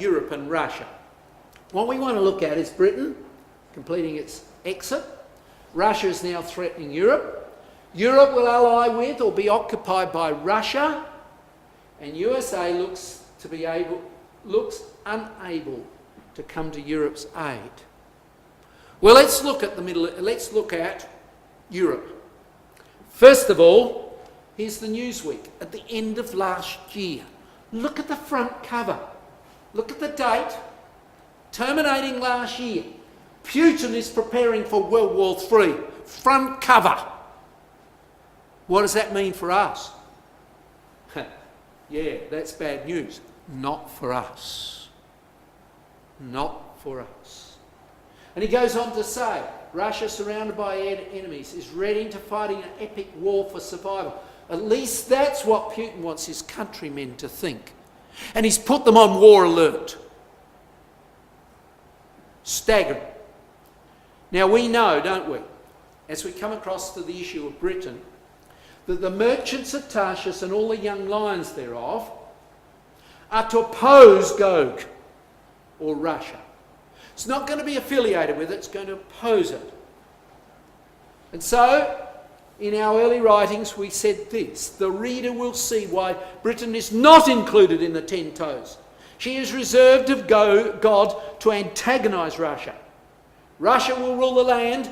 Europe and Russia. What we want to look at is Britain completing its exit. Russia is now threatening Europe. Europe will ally with or be occupied by Russia, and USA looks unable to come to Europe's aid. Well, let's look at Europe. First of all, here's the Newsweek at the end of last year. Look at the front cover. Look at the date. Terminating last year. Putin is preparing for World War III. Front cover. What does that mean for us? Yeah, that's bad news. Not for us. Not for us. And he goes on to say, Russia, surrounded by enemies, is ready to fighting an epic war for survival. At least that's what Putin wants his countrymen to think. And he's put them on war alert. Staggering. Now we know, don't we, as we come across to the issue of Britain, that the merchants at Tarshish and all the young lions thereof are to oppose Gog or Russia. It's not going to be affiliated with it, it's going to oppose it. And so, in our early writings, we said this: the reader will see why Britain is not included in the 10 toes. She is reserved of God to antagonise Russia. Russia will rule the land,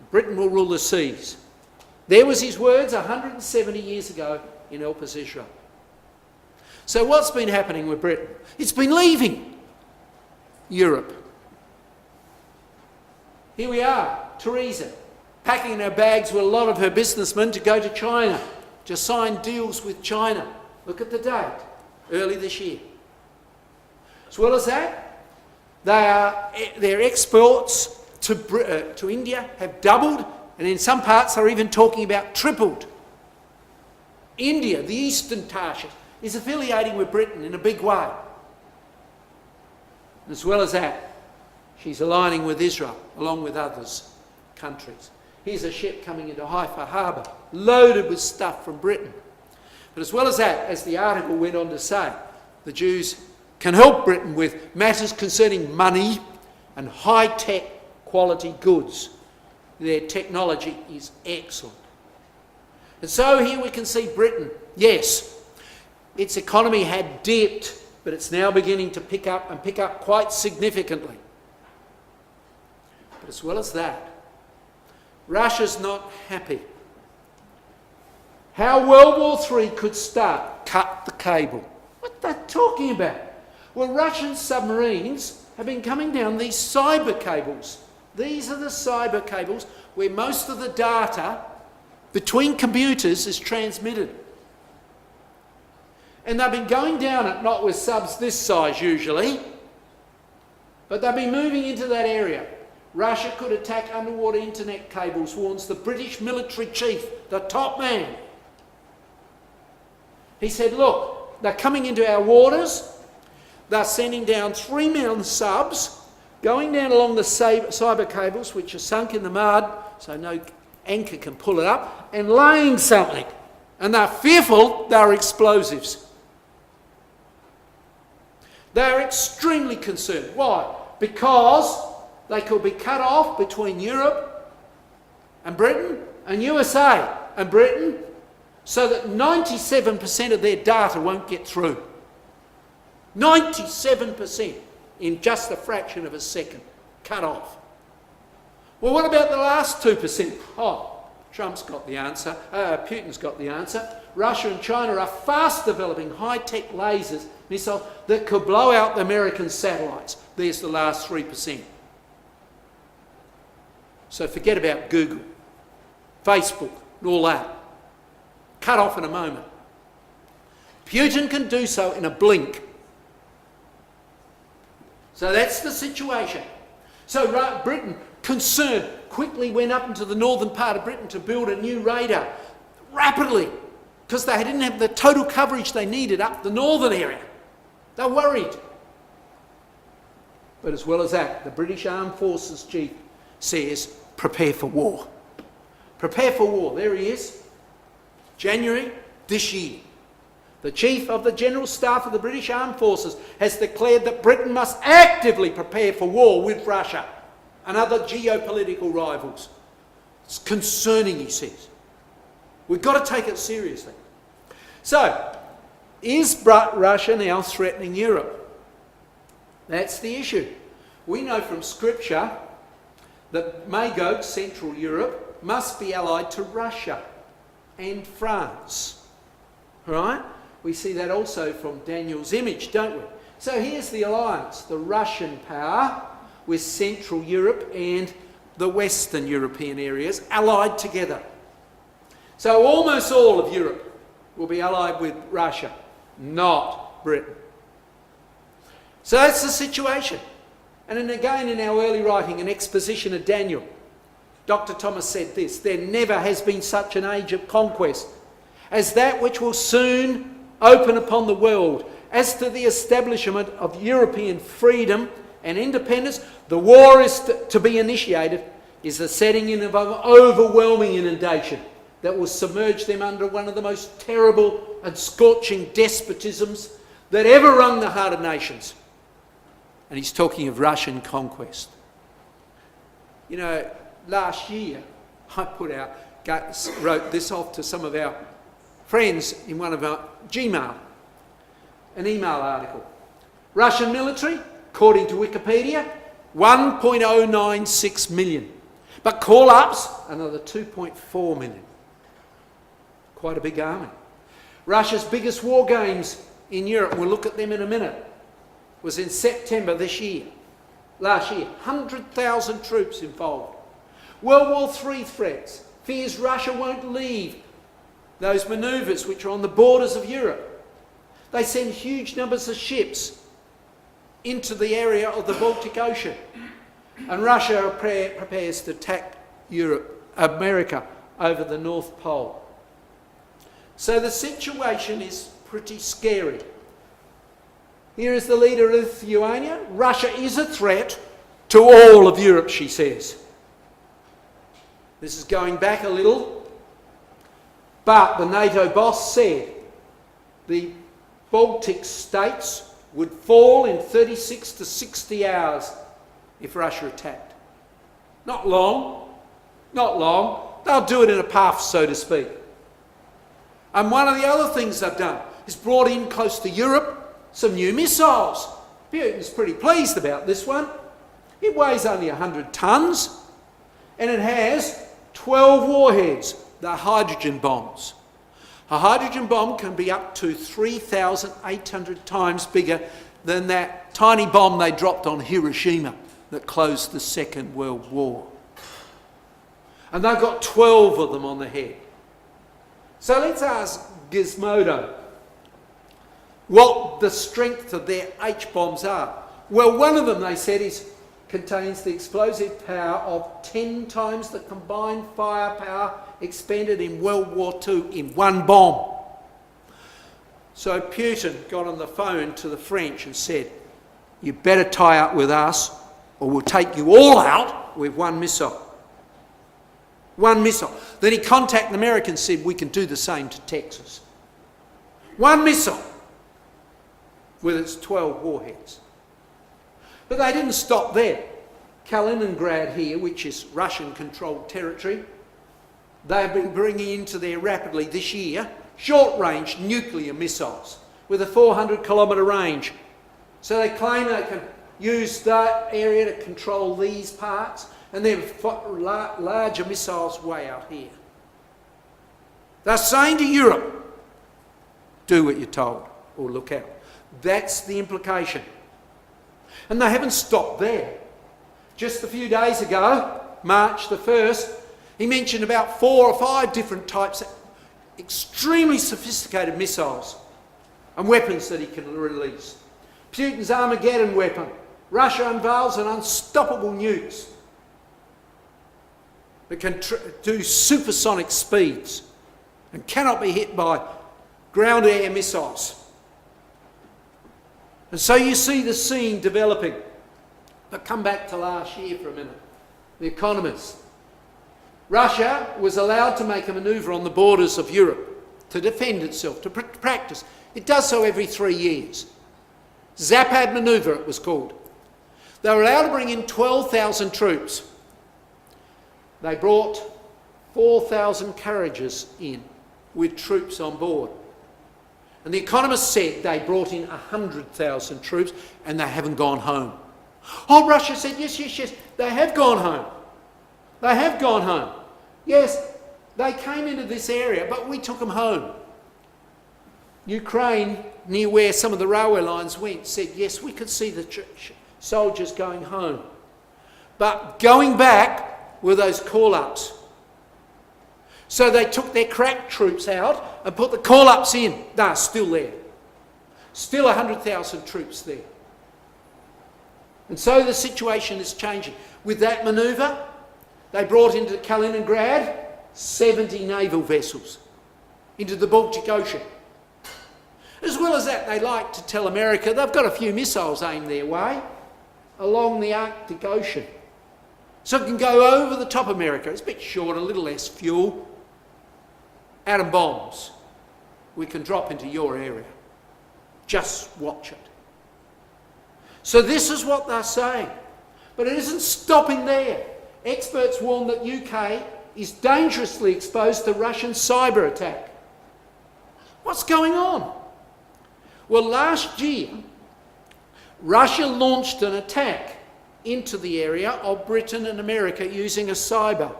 Britain will rule the seas. There was his words 170 years ago in Elpis, Israel. So what's been happening with Britain? It's been leaving Europe. Here we are, Theresa, packing in her bags with a lot of her businessmen to go to China, to sign deals with China. Look at the date, early this year. As well as that, their exports to India have doubled, and in some parts they're even talking about tripled. India, the eastern Tarshish, is affiliating with Britain in a big way. As well as that, she's aligning with Israel, along with others, countries. Here's a ship coming into Haifa harbour, loaded with stuff from Britain. But as well as that, as the article went on to say, the Jews can help Britain with matters concerning money and high-tech quality goods. Their technology is excellent. And so here we can see Britain, yes, its economy had dipped, but it's now beginning to pick up and pick up quite significantly. But as well as that, Russia's not happy. How World War III could start, cut the cable. What they're talking about? Well, Russian submarines have been coming down these cyber cables. These are the cyber cables where most of the data between computers is transmitted. And they've been going down it, not with subs this size usually, but they've been moving into that area. Russia could attack underwater internet cables, warns the British military chief, the top man. He said, look, they're coming into our waters, they're sending down 3 million subs, going down along the cyber cables, which are sunk in the mud, so no anchor can pull it up, and laying something. And they're fearful they're explosives. They're extremely concerned. Why? Because they could be cut off between Europe and Britain and USA and Britain, so that 97% of their data won't get through. 97% in just a fraction of a second, cut off. Well, what about the last 2%? Oh, Trump's got the answer. Putin's got the answer. Russia and China are fast developing high-tech lasers, missiles that could blow out the American satellites. There's the last 3%. So forget about Google, Facebook, and all that. Cut off in a moment. Putin can do so in a blink. So that's the situation. So Britain, concerned, quickly went up into the northern part of Britain to build a new radar, rapidly, because they didn't have the total coverage they needed up the northern area. They're worried. But as well as that, the British Armed Forces chief says, prepare for war. Prepare for war. There he is. January this year. The Chief of the General Staff of the British Armed Forces has declared that Britain must actively prepare for war with Russia and other geopolitical rivals. It's concerning, he says. We've got to take it seriously. So, is Russia now threatening Europe? That's the issue. We know from Scripture that Magog, Central Europe, must be allied to Russia and France. Right? We see that also from Daniel's image, don't we? So here's the alliance, the Russian power with Central Europe and the Western European areas allied together. So almost all of Europe will be allied with Russia, not Britain. So that's the situation. And then again in our early writing, an exposition of Daniel, Dr. Thomas said this: there never has been such an age of conquest as that which will soon open upon the world. As to the establishment of European freedom and independence, the war is to be initiated, is the setting in of an overwhelming inundation that will submerge them under one of the most terrible and scorching despotisms that ever wrung the heart of nations. And he's talking of Russian conquest. You know, last year I wrote this off to some of our friends in one of our Gmail, an email article. Russian military, according to Wikipedia, 1.096 million. But call-ups, another 2.4 million. Quite a big army. Russia's biggest war games in Europe, we'll look at them in a minute, was in September last year. 100,000 troops involved. World War III threats, fears Russia won't leave those manoeuvres which are on the borders of Europe. They send huge numbers of ships into the area of the Baltic Ocean. And Russia prepares to attack America over the North Pole. So the situation is pretty scary. Here is the leader of Lithuania. Russia is a threat to all of Europe, she says. This is going back a little. But the NATO boss said the Baltic states would fall in 36 to 60 hours if Russia attacked. Not long. Not long. They'll do it in a puff, so to speak. And one of the other things they've done is brought in close to Europe some new missiles. Putin's pretty pleased about this one. It weighs only 100 tonnes and it has 12 warheads. They're hydrogen bombs. A hydrogen bomb can be up to 3,800 times bigger than that tiny bomb they dropped on Hiroshima that closed the Second World War. And they've got 12 of them on the head. So let's ask Gizmodo what the strength of their H-bombs are. Well, one of them, they said, contains the explosive power of 10 times the combined firepower expended in World War II in one bomb. So Putin got on the phone to the French and said, you better tie up with us or we'll take you all out with one missile. One missile. Then he contacted the Americans and said, we can do the same to Texas. One missile with its 12 warheads. But they didn't stop there. Kaliningrad here, which is Russian-controlled territory, they've been bringing into there rapidly this year short-range nuclear missiles with a 400-kilometre range. So they claim they can use that area to control these parts, and they've got larger missiles way out here. They're saying to Europe, do what you're told, or look out. That's the implication. And they haven't stopped there. Just a few days ago, March the 1st, he mentioned about 4 or 5 different types of extremely sophisticated missiles and weapons that he can release. Putin's Armageddon weapon. Russia unveils an unstoppable nukes that can do supersonic speeds and cannot be hit by ground-air missiles. And so you see the scene developing. But come back to last year for a minute. The Economist. Russia was allowed to make a manoeuvre on the borders of Europe to defend itself, to practice It does so every 3 years. Zapad manoeuvre it was called. They were allowed to bring in 12,000 troops. They brought 4,000 carriages in with troops on board. And the Economist said they brought in 100,000 troops and they haven't gone home. Oh, Russia said, yes, they have gone home. They have gone home. Yes, they came into this area, but we took them home. Ukraine, near where some of the railway lines went, said, yes, we could see the soldiers going home. But going back were those call-ups. So they took their crack troops out and put the call-ups in. They're still there. Still 100,000 troops there. And so the situation is changing. With that manoeuvre, they brought into Kaliningrad 70 naval vessels into the Baltic Ocean. As well as that, they like to tell America they've got a few missiles aimed their way along the Arctic Ocean. So it can go over the top of America. It's a bit short, a little less fuel. Atom bombs we can drop into your area. Just watch it. So this is what they're saying. But it isn't stopping there. Experts warn that UK is dangerously exposed to Russian cyber attack. What's going on? Well, last year, Russia launched an attack into the area of Britain and America using a cyber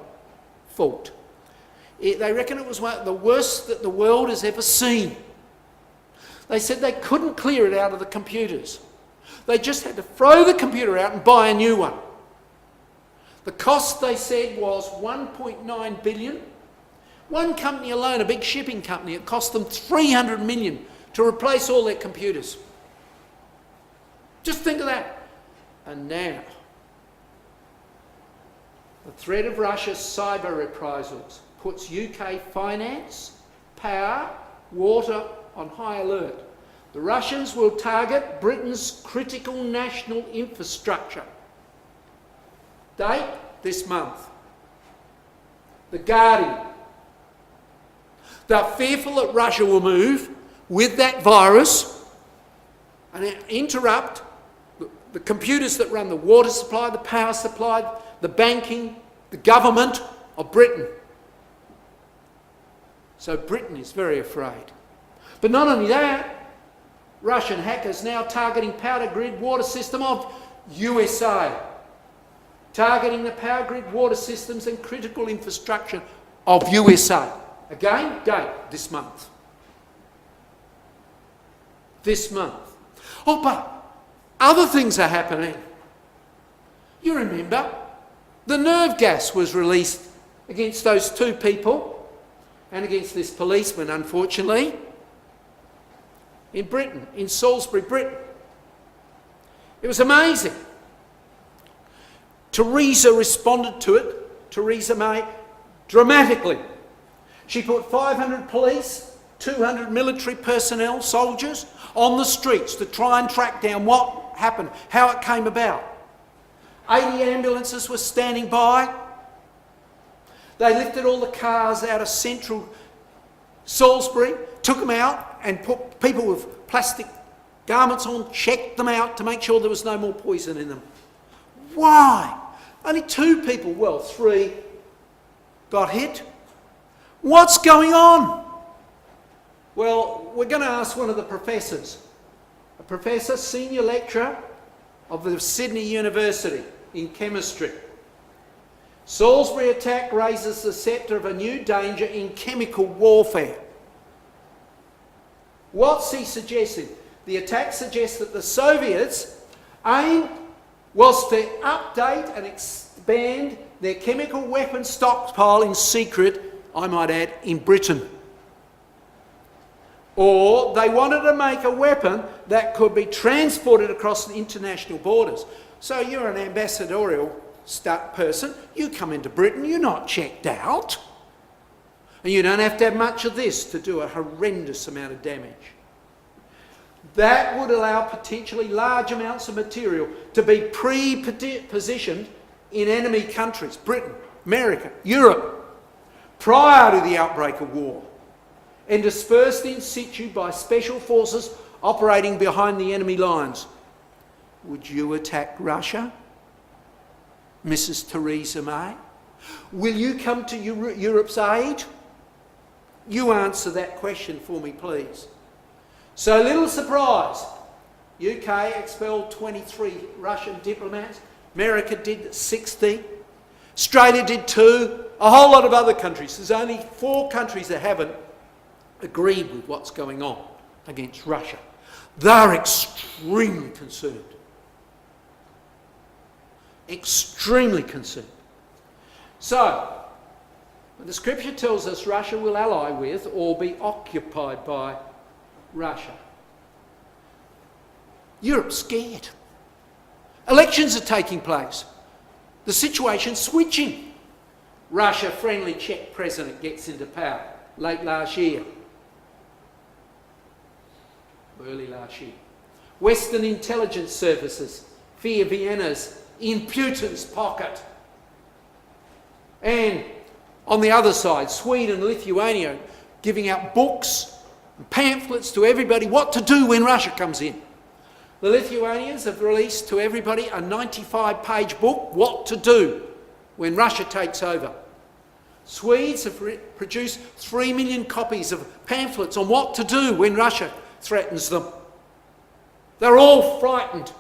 fault. They reckon it was one of the worst that the world has ever seen. They said they couldn't clear it out of the computers. They just had to throw the computer out and buy a new one. The cost, they said, was 1.9 billion. One company alone, a big shipping company, it cost them 300 million to replace all their computers. Just think of that. And now, the threat of Russia's cyber reprisals puts UK finance, power, water on high alert. The Russians will target Britain's critical national infrastructure. Date, this month. The Guardian. They're fearful that Russia will move with that virus and interrupt the computers that run the water supply, the power supply, the banking, the government of Britain. So Britain is very afraid. But not only that, Russian hackers now targeting power grid water system of USA. Targeting the power grid water systems and critical infrastructure of USA. Again, date, this month. This month. Oh, but other things are happening. You remember, the nerve gas was released against those two people and against this policeman, unfortunately, in Britain, in Salisbury, Britain. It was amazing. Theresa responded to it, Theresa May, dramatically. She put 500 police, 200 military personnel, soldiers, on the streets to try and track down what happened, how it came about. 80 ambulances were standing by. They lifted all the cars out of central Salisbury, took them out and put people with plastic garments on, checked them out to make sure there was no more poison in them. Why? Only 2 people, well, 3 got hit. What's going on? Well, we're going to ask one of the professors, a professor, senior lecturer of the Sydney University in chemistry. Salisbury attack raises the sceptre of a new danger in chemical warfare. What's he suggesting? The attack suggests that the Soviets' aim was to update and expand their chemical weapons stockpile in secret, I might add, in Britain. Or they wanted to make a weapon that could be transported across the international borders. So you're an ambassadorial person, you come into Britain, you're not checked out. And you don't have to have much of this to do a horrendous amount of damage. That would allow potentially large amounts of material to be pre-positioned in enemy countries, Britain, America, Europe, prior to the outbreak of war. and dispersed in situ by special forces operating behind the enemy lines. Would you attack Russia, Mrs. Theresa May? Will you come to Europe's aid? You answer that question for me, please. So little surprise, UK expelled 23 Russian diplomats. America did 60. Australia did 2. A whole lot of other countries. There's only 4 countries that haven't agreed with what's going on against Russia. They're extremely concerned. Extremely concerned. So, when the scripture tells us Russia will ally with or be occupied by Russia, Europe's scared. Elections are taking place. The situation's switching. Russia-friendly Czech president gets into power late last year. Early last year. Western intelligence services fear Vienna's in Putin's pocket. And on the other side, Sweden and Lithuania giving out books and pamphlets to everybody what to do when Russia comes in. The Lithuanians have released to everybody a 95-page book, what to do when Russia takes over. Swedes have produced 3 million copies of pamphlets on what to do when Russia threatens them. They're all frightened.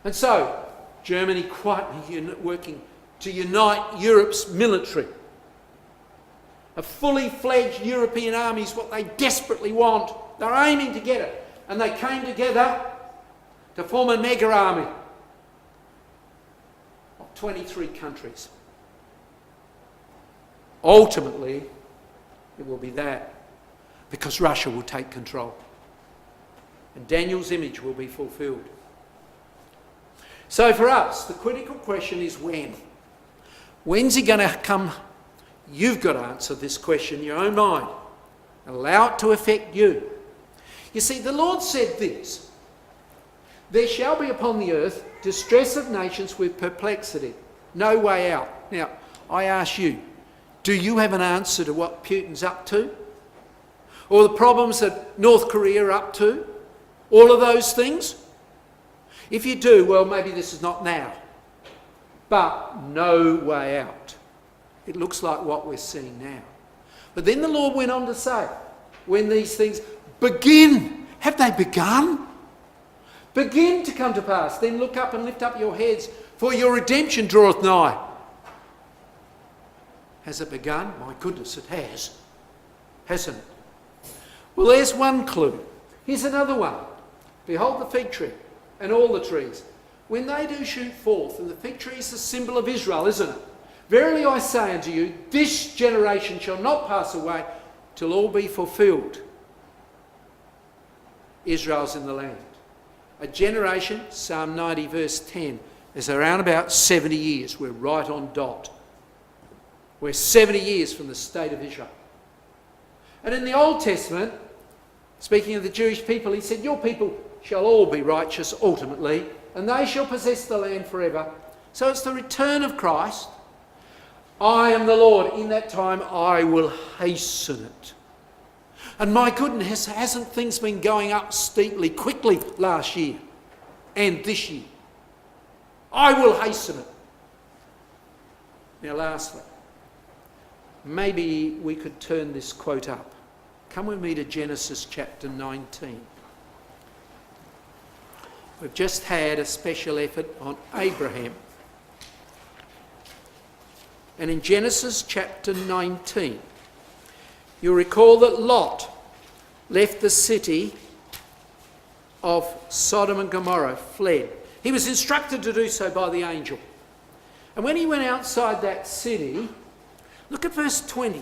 And so, Germany quietly working to unite Europe's military. A fully fledged European army is what they desperately want. They're aiming to get it. And they came together to form a mega army of 23 countries. Ultimately, it will be that, because Russia will take control. And Daniel's image will be fulfilled. So for us, the critical question is when? When's he going to come? You've got to answer this question in your own mind. Allow it to affect you. You see, the Lord said this: there shall be upon the earth distress of nations with perplexity, no way out. Now, I ask you, do you have an answer to what Putin's up to? Or the problems that North Korea are up to? All of those things? If you do, well, maybe this is not now. But no way out. It looks like what we're seeing now. But then the Lord went on to say, when these things begin, have they begun? Begin to come to pass. Then look up and lift up your heads, for your redemption draweth nigh. Has it begun? My goodness, it has. Hasn't it? Well, there's one clue. Here's another one. Behold the fig tree and all the trees. When they do shoot forth, and the fig tree is the symbol of Israel, isn't it? Verily I say unto you, this generation shall not pass away till all be fulfilled. Israel's in the land. A generation, Psalm 90 verse 10, is around about 70 years. We're right on dot. We're 70 years from the state of Israel. And in the Old Testament, speaking of the Jewish people, he said, your people shall all be righteous ultimately, and they shall possess the land forever. So it's the return of Christ. I am the Lord. In that time I will hasten it. And my goodness, hasn't things been going up steeply, quickly last year and this year? I will hasten it. Now lastly, maybe we could turn this quote up. Come with me to Genesis chapter 19. We've just had a special effort on Abraham. And in Genesis chapter 19, you'll recall that Lot left the city of Sodom and Gomorrah, fled. He was instructed to do so by the angel. And when he went outside that city, look at verse 20.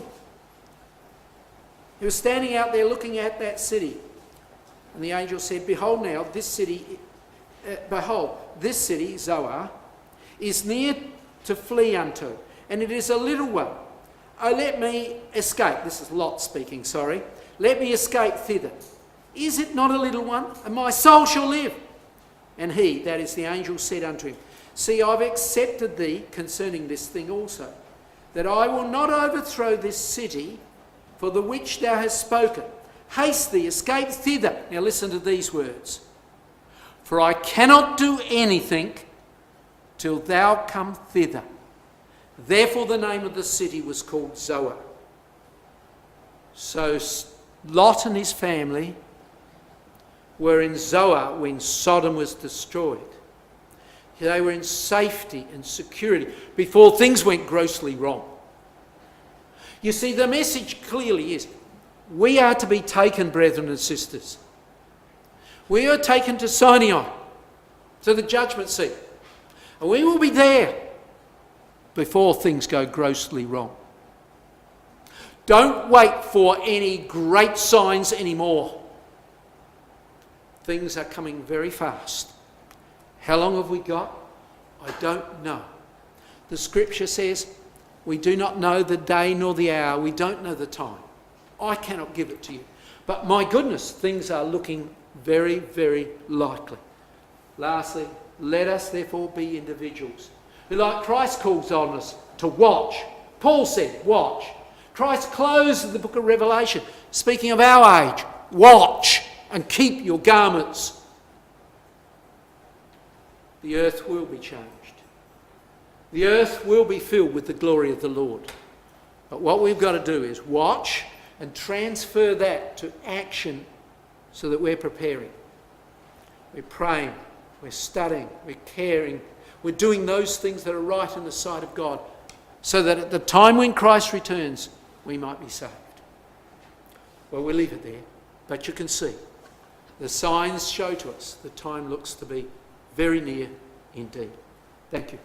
He was standing out there looking at that city. And the angel said, behold now, this city, Zoar, is near to flee unto, and it is a little one. Oh, let me escape. This is Lot speaking, sorry. Let me escape thither. Is it not a little one? And my soul shall live. And he, that is the angel, said unto him, see, I've accepted thee concerning this thing also, that I will not overthrow this city for the which thou hast spoken. Haste thee, escape thither. Now listen to these words. For I cannot do anything till thou come thither. Therefore the name of the city was called Zoar. So Lot and his family were in Zoar when Sodom was destroyed. They were in safety and security before things went grossly wrong. You see, the message clearly is, we are to be taken, brethren and sisters. We are taken to Sinai, to the judgment seat. And we will be there before things go grossly wrong. Don't wait for any great signs anymore. Things are coming very fast. How long have we got? I don't know. The scripture says we do not know the day nor the hour. We don't know the time. I cannot give it to you. But my goodness, things are looking very, very likely. Lastly, let us therefore be individuals who, like Christ calls on us, to watch. Paul said, watch. Christ closed the book of Revelation, speaking of our age. Watch and keep your garments. The earth will be changed. The earth will be filled with the glory of the Lord. But what we've got to do is watch and transfer that to action so that we're preparing. We're praying, we're studying, we're caring, we're doing those things that are right in the sight of God so that at the time when Christ returns, we might be saved. Well, we'll leave it there, but you can see the signs show to us the time looks to be very near indeed. Thank you.